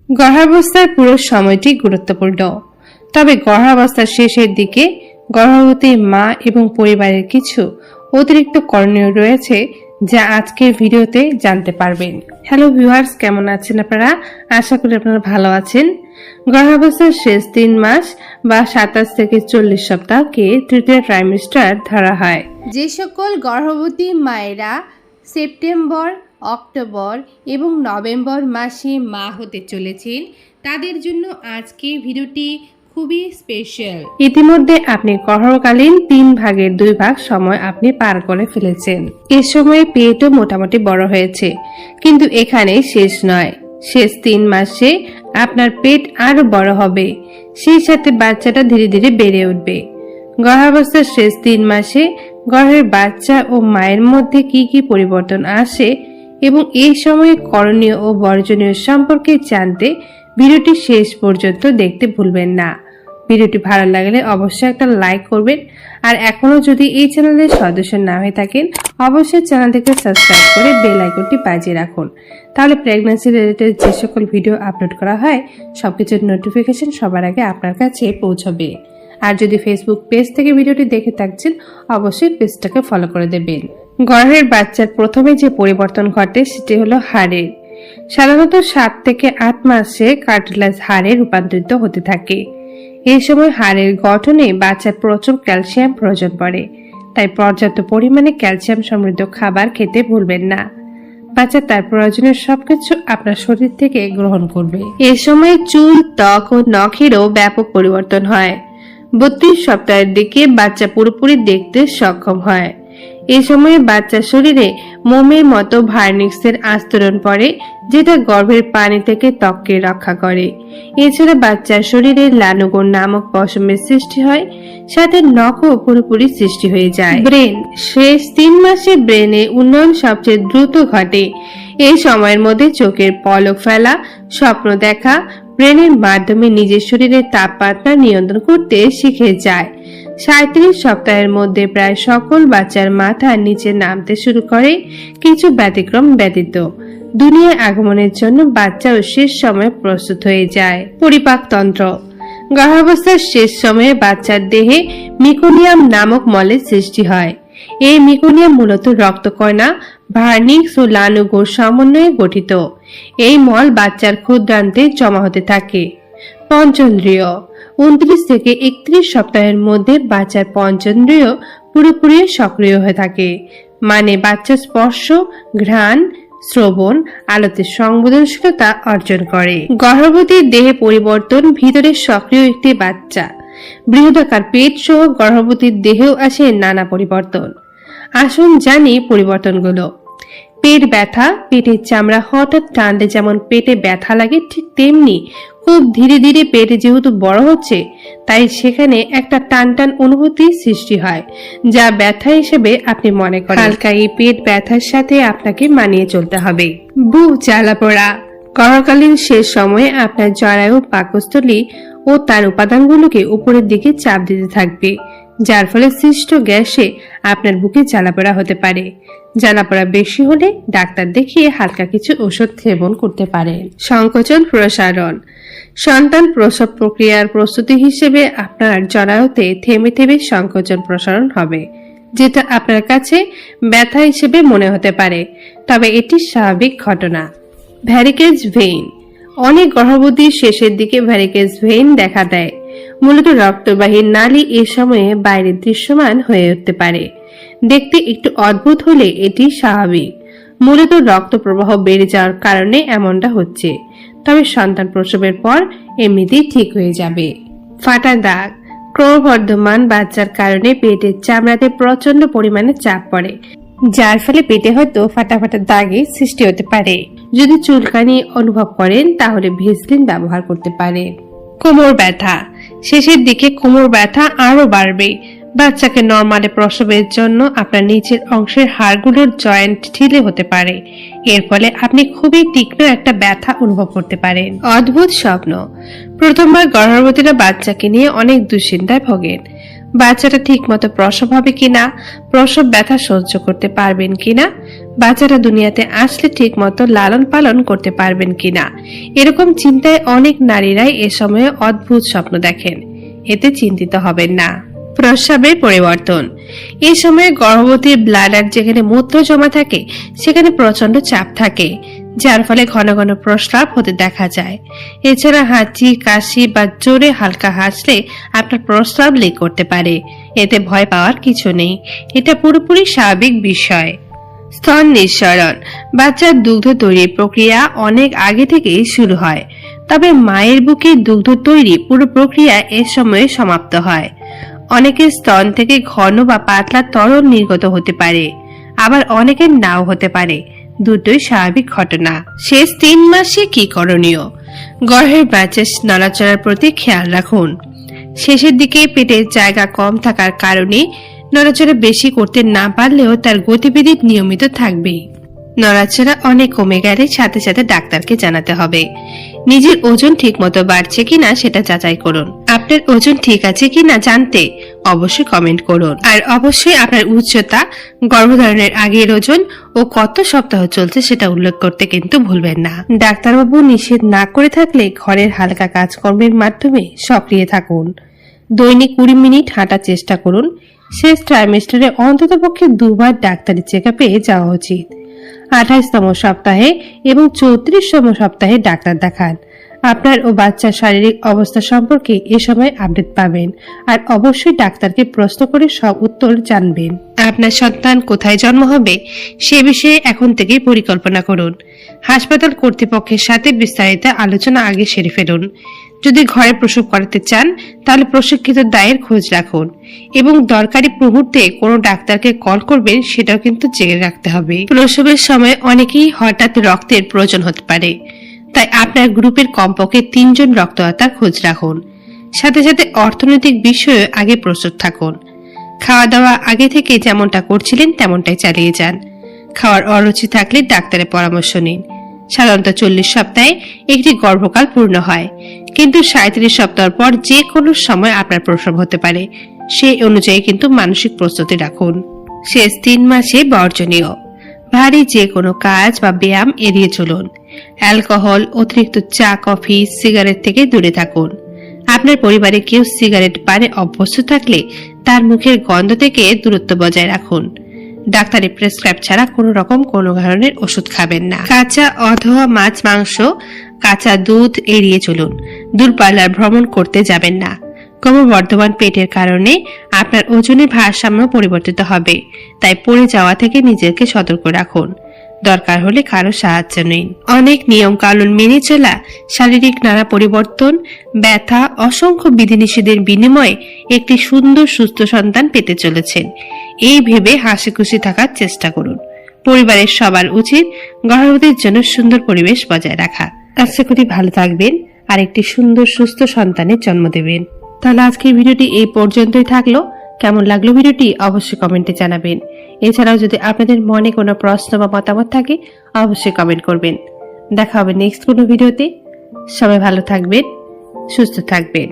গর্ভাবস্থার পুরো সময়টি গুরুত্বপূর্ণ, তবে গর্ভাবস্থার শেষের দিকে গর্ভবতী মা এবং পরিবারের কিছু অতিরিক্ত করণীয় রয়েছে যা আজকের ভিডিওতে জানতে পারবেন। হ্যালো ভিউয়ার্স, কেমন আছেন আপনারা? আশা করি আপনারা ভালো আছেন। গর্ভাবস্থার শেষ 3 মাস বা 27 থেকে 40 সপ্তাহকে তৃতীয় ট্রাইমেস্টার ধরা হয়। যে সকল গর্ভবতী মায়েরা সেপ্টেম্বর, অক্টোবর এবং নভেম্বর মাসে মা হতে চলেছেন তাদের জন্য আজকে ভিডিওটি খুবই স্পেশাল। ইতিমধ্যে আপনি গর্ভকালীন 3 ভাগের 2 ভাগ সময় আপনি পার করে ফেলেছেন। এ সময়ে পেটও মোটামুটি বড় হয়েছে, কিন্তু এখানে শেষ নয়। শেষ 3 মাসে আপনার পেট আরো বড় হবে, সেই সাথে বাচ্চাটা ধীরে ধীরে বেড়ে উঠবে। গর্ভাবস্থার শেষ 3 মাসে গর্ভের বাচ্চা ও মায়ের মধ্যে কি কি পরিবর্তন আসে এবং এই সময়ে করণীয় ও বর্জনীয় সম্পর্কে জানতে ভিডিওটি শেষ পর্যন্ত দেখতে ভুলবেন না। ভিডিওটি ভালো লাগলে অবশ্যই একটা লাইক করবেন, আর এখনো যদি এই চ্যানেলের সদস্য না হয়ে থাকেন অবশ্যই চ্যানেলটিকে সাবস্ক্রাইব করে বেল আইকনটি বাজিয়ে রাখুন, তাহলে প্রেগন্যান্সি রিলেটেড যে সকল ভিডিও আপলোড করা হয় সবকিছুর নোটিফিকেশন সবার আগে আপনার কাছে পৌঁছবে। আর যদি ফেসবুক পেজ থেকে ভিডিওটি দেখে থাকছেন অবশ্যই পেজটাকে ফলো করে দেবেন। গর্ভের বাচ্চার প্রথমে যে পরিবর্তন ঘটে সেটি হলো হাড়ের। সাধারণত 7 থেকে 8 মাসে কার্টিলেজ হাড়ে রূপান্তরিত হতে থাকে। এই সময় হাড়ের গঠনে বাচ্চার প্রচুর ক্যালসিয়াম প্রয়োজন পড়ে, তাই পর্যাপ্ত পরিমাণে ক্যালসিয়াম সমৃদ্ধ খাবার খেতে ভুলবেন না। বাচ্চা তার প্রয়োজনীয় সবকিছু আপনার শরীর থেকে গ্রহণ করবে। এই সময় চুল, ত্বক ও নখেরও ব্যাপক পরিবর্তন হয়। 32 সপ্তাহের দিকে বাচ্চা পুরোপুরি দেখতে সক্ষম হয়। এই সময়ে বাচ্চার শরীরে মোমের মতো ভার্নিক্সের আস্তরণ পড়ে, যেটা গর্ভের পানি থেকে ত্বককে রক্ষা করে। এছাড়া বাচ্চার শরীরে লানুগণ নামক পশমের সৃষ্টি হয়, সাথে নখও পুরোপুরি সৃষ্টি হয়ে যায়। ব্রেন, শেষ 3 মাসে ব্রেনে উন্নয়ন সবচেয়ে দ্রুত ঘটে। এই সময়ের মধ্যে চোখের পলক ফেলা, স্বপ্ন দেখা, ব্রেনের মাধ্যমে নিজের শরীরের তাপমাত্রা নিয়ন্ত্রণ করতে শিখে যায়। 37 সপ্তাহের মধ্যে প্রায় সকল বাচ্চার মাথা নিচে নামতে শুরু করে, কিছু ব্যতিক্রম ব্যতীত। দুনিয়ায় আগমনের জন্য বাচ্চাও শেষ সময়ে প্রস্তুত হয়ে যায়। পরিপাকতন্ত্র, গর্ভাবস্থার শেষ সময়ে বাচ্চার দেহে মিকোনিয়াম নামক মলের সৃষ্টি হয়। এই মিকোনিয়াম মূলত রক্তকণা, ভার্নিক্স ও লানুগোর সমন্বয়ে গঠিত। এই মল বাচ্চার ক্ষুদ্রান্তে জমা হতে থাকে। পঞ্চেন্দ্রিয়, 29 থেকে 31 সপ্তাহের মধ্যে বাচ্চার পঞ্চেন্দ্রিয় পুরোপুরি সক্রিয় হয়ে থাকে, মানে বাচ্চা স্পর্শ, ঘ্রাণ, শ্রবণ, আলোতে সংবেদনশীলতা অর্জন করে। গর্ভবতীর দেহে পরিবর্তন, ভিতরে সক্রিয় একটি বাচ্চা। বৃহদাকার পেট সহ গর্ভবতীর দেহেও আসে নানা পরিবর্তন। আসুন জানি পরিবর্তনগুলো। পেট ব্যথা, পেটের চামড়া হঠাৎ টানলে যেমন পেটে ব্যথা লাগে, ঠিক তেমনি খুব ধীরে ধীরে পেট যেহেতু বড় হচ্ছে তাই সেখানে একটা টান টান অনুভূতি সৃষ্টি হয়, যা ব্যথা হিসেবে আপনি মনে করেন। হালকা এই পেট ব্যথার সাথে আপনাকে মানিয়ে চলতে হবে। বুক জ্বালা পোড়া, গর্ভকালীন শেষ সময়ে আপনার জরায়ু, পাকস্থলী ও তার উপাদানগুলোকে উপরের দিকে চাপ দিতে থাকবে, যার ফলে সৃষ্ট গ্যাসে আপনার বুকে জ্বালাপোড়া হতে পারে। জ্বালাপোড়া বেশি হলে ডাক্তার দেখিয়ে হালকা কিছু ওষুধ সেবন করতে পারেন। সংকোচন প্রসারণ, সন্তান প্রসব প্রক্রিয়ার প্রস্তুতি হিসেবে আপনার জরায়ুতে থেমে থেমে সংকোচন প্রসারণ হবে, যেটা আপনার কাছে ব্যথা হিসেবে মনে হতে পারে, তবে এটি স্বাভাবিক ঘটনা। ভ্যারিকেজ ভেইন, অনেক গর্ভবতীর শেষের দিকে ভ্যারিকেজ ভেইন দেখা দেয়। মূলত রক্তবাহী নালী এ সময়ে বাইরে দৃশ্যমান হয়ে উঠতে পারে। দেখতে একটু অদ্ভুত হলে এটি স্বাভাবিক। মূলত রক্ত প্রবাহ বেড়ে যাওয়ার কারণে এমনটা হচ্ছে, তবে সন্তান প্রসবের পর এমনিতেই ঠিক হয়ে যাবে। ফাটা দাগ, ক্রমবর্ধমান বাচ্চার কারণে পেটের চামড়াতে প্রচন্ড পরিমাণে চাপ পড়ে, যার ফলে পেটে হয়তো ফাটা ফাটা দাগের সৃষ্টি হতে পারে। যদি চুলকানি অনুভব করেন তাহলে ভেসলিন ব্যবহার করতে পারেন। কোমর ব্যথা, শেষের দিকে কোমর ব্যথা আরো বাড়বে। বাচ্চাকে নরমালে প্রসবের জন্য আপনার নিচের অংশের হাড়গুলোর জয়েন্ট ঢিলে হতে পারে, এর ফলে আপনি খুবই তীক্ষ্ণ একটা ব্যথা অনুভব করতে পারেন। অদ্ভুত স্বপ্ন, প্রথমবার গর্ভবতীরা বাচ্চাকে নিয়ে অনেক দুশ্চিন্তায় ভোগেন। বাচ্চাটা ঠিক মতো প্রসব হবে কিনা, প্রসব ব্যথা সহ্য করতে পারবেন কিনা, বাচ্চাটা দুনিয়াতে আসলে ঠিক মতো লালন পালন করতে পারবেন কিনা, এরকম চিন্তায় অনেক নারীরাই এ সময়ে অদ্ভুত স্বপ্ন দেখেন। এতে চিন্তিত হবেন না। প্রস্রাবের পরিবর্তন। এই সময়ে গর্ভবতীর ব্লাডার যেখানে মূত্র জমা থাকে সেখানে প্রচন্ড চাপ থাকে, যার ফলে ঘন ঘন প্রস্রাব হতে দেখা যায়। এছাড়া হাঁচি, কাশি বা জোরে হালকা হাসলে আপনার প্রস্রাব লিক করতে পারে। এতে ভয় পাওয়ার কিছু নেই, এটা পুরোপুরি স্বাভাবিক বিষয়। স্তন নিঃসরণ। বাচ্চার দুগ্ধ তৈরির প্রক্রিয়া অনেক আগে থেকেই শুরু হয়, তবে মায়ের বুকে দুগ্ধ তৈরি পুরো প্রক্রিয়া এ সময়ে সমাপ্ত হয়। অনেকের স্তন থেকে ঘন বা পাতলা তরল নির্গত হতে পারে, আবার অনেকের নাও হতে পারে। দুটোই স্বাভাবিক ঘটনা। শেষ 3 মাসে কি করণীয়? গর্ভের বাচ্চার নড়াচড়ার প্রতি খেয়াল রাখুন। শেষের দিকে পেটের জায়গা কম থাকার কারণে নড়াচড়া বেশি করতে না পারলেও তার গতিবিধি নিয়মিত থাকবে। নড়াচড়া অনেক কমে গেলে সাথে সাথে ডাক্তারকে জানাতে হবে। নিজের ওজন ঠিক মতো বাড়ছে কিনা সেটা যাচাই করুন। আপনার ওজন ঠিক আছে কিনা জানতে অবশ্যই কমেন্ট করুন। আর অবশ্যই আপনার উচ্চতা, গর্ভধারণের আগের ওজন ও কত সপ্তাহ চলছে সেটা উল্লেখ করতে কিন্তু ভুলবেন না। ডাক্তারবাবু নিষেধ না করে থাকলে ঘরের হালকা কাজকর্মের মাধ্যমে সক্রিয় থাকুন। দৈনিক 20 মিনিট হাঁটার চেষ্টা করুন। শেষ ট্রাইমেস্টারে অন্ততপক্ষে 2 বার ডাক্তারি চেকআপে যাওয়া উচিত। 28তম সপ্তাহে এবং 34তম সপ্তাহে ডাক্তার দেখান। আপনার ও বাচ্চার শারীরিক অবস্থা সম্পর্কে এ সময় আপডেট পাবেন, আর অবশ্যই ডাক্তারকে প্রশ্ন করে সব উত্তর জানবেন। আপনার সন্তান কোথায় জন্ম হবে সে বিষয়ে এখন থেকেই পরিকল্পনা করুন। হাসপাতাল কর্তৃপক্ষের সাথে বিস্তারিত আলোচনা আগে সেরে ফেলুন। যদি ঘরে প্রসব করাতে চান তাহলে প্রশিক্ষিত দায়ের খোঁজ রাখুন, এবং দরকারি মুহূর্তে কোনো ডাক্তারকে কল করবেন সেটাও কিন্তু জেনে রাখতে হবে। প্রসবের সময় অনেকেই হঠাৎ রক্তের প্রয়োজন হতে পারে, তাই আপনার গ্রুপের কমপক্ষে 3 জন রক্তদাতার খোঁজ রাখুন। সাথে সাথে অর্থনৈতিক বিষয়ে আগে প্রস্তুত থাকুন। খাওয়া দাওয়া আগে থেকে যেমনটা করছিলেন তেমনটাই চালিয়ে যান। খাওয়ার অরুচি থাকলে ডাক্তারের পরামর্শ নিন। সাধারণত 40 সপ্তাহে একটি গর্ভকাল পূর্ণ হয়, কিন্তু 37 সপ্তাহ পর যে কোনো সময় আপনার প্রসব হতে পারে। সেই অনুযায়ী কিন্তু মানসিক প্রস্তুতি রাখুন। শেষ 3 মাসে বর্জনীয়। ভারী যে কোনো কাজ বা ব্যায়াম এড়িয়ে চলুন। অ্যালকোহল, অতিরিক্ত চা, কফি, সিগারেট থেকে দূরে থাকুন। আপনার পরিবারে কেউ সিগারেট পানে অভ্যস্ত থাকলে তার মুখের গন্ধ থেকে দূরত্ব বজায় রাখুন। ডাক্তারের প্রেসক্রাইব ছাড়া কোনো রকম কোনো ধরনের ওষুধ খাবেন না। কাঁচা অথবা মাছ, মাংস, কাঁচা দুধ এড়িয়ে চলুন। দূরপাল্লার ভ্রমণ করতে যাবেন না। ক্রমবর্ধমান পেটের কারণে আপনার ওজনের ভারসাম্য পরিবর্তিত হবে, তাই পড়ে যাওয়া থেকে নিজেকে সতর্ক রাখুন। দরকার হলে কারো সাহায্য নিন। অনেক নিয়ম কানুন মেনে চলা, শারীরিক নানা পরিবর্তন, ব্যথা, অসংখ্য বিধিনিষেধের বিনিময়ে একটি সুন্দর সুস্থ সন্তান পেতে চলেছেন, এই ভেবে হাসি খুশি থাকার চেষ্টা করুন। পরিবারের সবার উচিত গর্ভবতীর জন্য সুন্দর পরিবেশ বজায় রাখা। আশা করি ভালো থাকবেন আর একটি সুন্দর সুস্থ সন্তানের জন্ম দেবেন। তাহলে আজকের ভিডিওটি এই পর্যন্তই থাকলো। কেমন লাগলো ভিডিওটি অবশ্যই কমেন্টে জানাবেন। এছাড়াও যদি আপনাদের মনে কোনো প্রশ্ন বা মতামত থাকে অবশ্যই কমেন্ট করবেন। দেখা হবে নেক্সট কোনো ভিডিওতে। সবাই ভালো থাকবেন, সুস্থ থাকবেন।